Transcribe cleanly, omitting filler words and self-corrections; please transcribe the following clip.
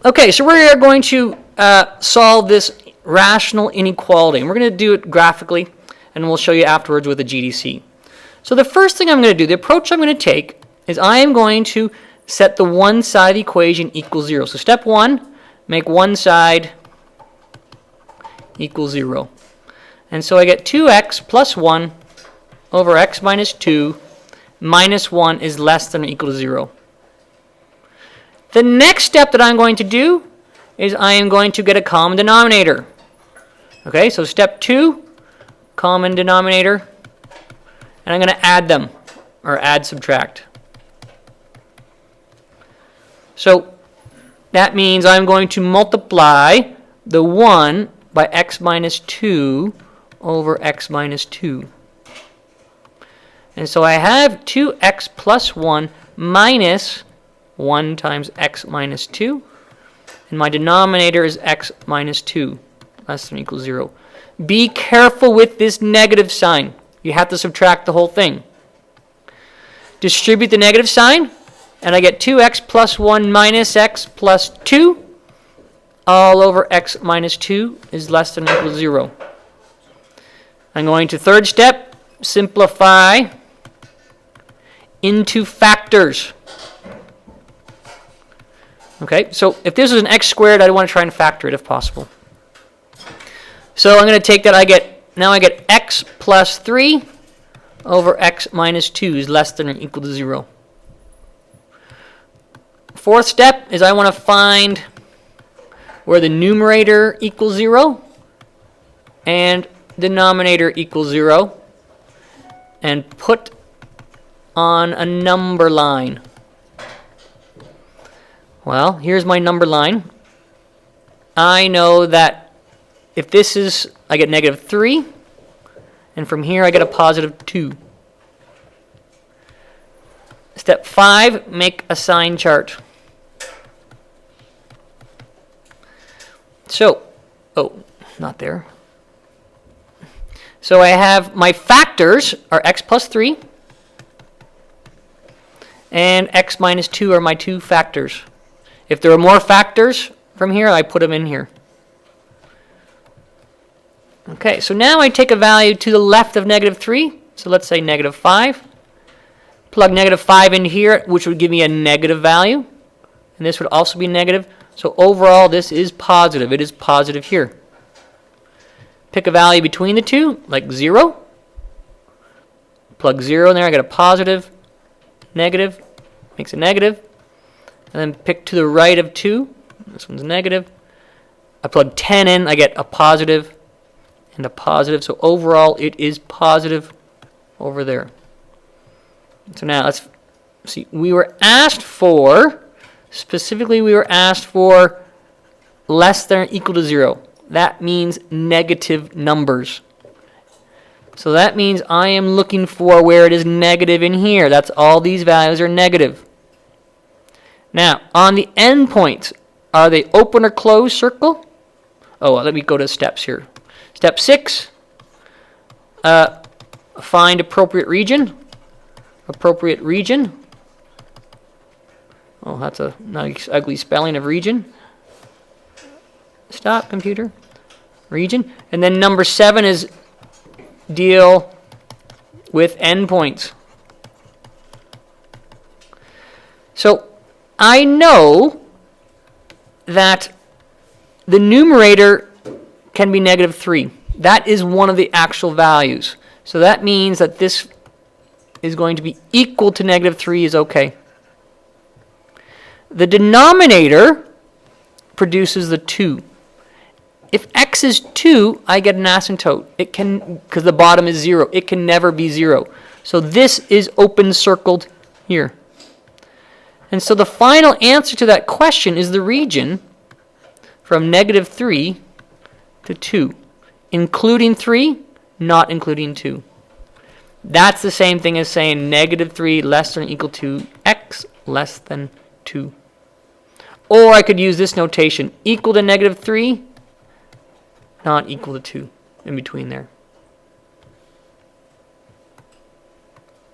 Okay, so we are going to solve this rational inequality. And we're going to do it graphically, and we'll show you afterwards with the GDC. So the first thing I'm going to do, the approach I'm going to take, is I am going to set the one side of the equation equal 0. So step 1, make one side equal 0. And so I get 2x plus 1 over x minus 2 minus 1 is less than or equal to 0. The next step that I'm going to do is I am going to get a common denominator. Okay, so step 2, common denominator, and I'm going to add them, or add, subtract. So that means I'm going to multiply the 1 by x minus 2 over x minus 2. And so I have 2x plus 1 minus 1 times x minus 2. And my denominator is x minus 2, less than or equal to 0. Be careful with this negative sign. You have to subtract the whole thing. Distribute the negative sign, and I get 2x plus 1 minus x plus 2 all over x minus 2 is less than or equal to 0. I'm going to third step, simplify into factors. Okay, so if this was an x squared, I'd want to try and factor it if possible. So I'm going to take that, now I get x plus 3 over x minus 2 is less than or equal to 0. Fourth step is I want to find where the numerator equals 0 and denominator equals 0 and put on a number line. Well, here's my number line. I know that if this is, I get negative 3, and from here I get a positive 2. Step 5, make a sign chart. So, oh, not there. So I have my factors are x plus 3 and x minus 2 are my two factors. If there are more factors from here, I put them in here. Okay, so now I take a value to the left of negative 3. So let's say negative 5. Plug negative 5 in here, which would give me a negative value. And this would also be negative. So overall, this is positive. It is positive here. Pick a value between the two, like 0. Plug 0 in there, I get a positive, negative, makes a negative. And then pick to the right of 2. This one's negative. I plug 10 in, I get a positive and a positive. So overall, it is positive over there. So now let's see. We were asked for, specifically we were asked for less than or equal to 0. That means negative numbers. So that means I am looking for where it is negative in here. That's all these values are negative. Now, on the endpoints, are they open or closed circle? Oh, well, let me go to steps here. Step 6, find appropriate region. Appropriate region. Oh, that's a nice ugly spelling of region. Stop, computer. Region. And then number 7 is deal with endpoints. So I know that the numerator can be negative 3. That is one of the actual values. So that means that this is going to be equal to negative 3 is okay. The denominator produces the 2. If x is 2, I get an asymptote. It can, because the bottom is 0. It can never be 0. So this is open circled here. And so the final answer to that question is the region from negative 3 to 2. Including 3, not including 2. That's the same thing as saying negative 3 less than or equal to x less than 2. Or I could use this notation, equal to negative 3, not equal to 2, in between there.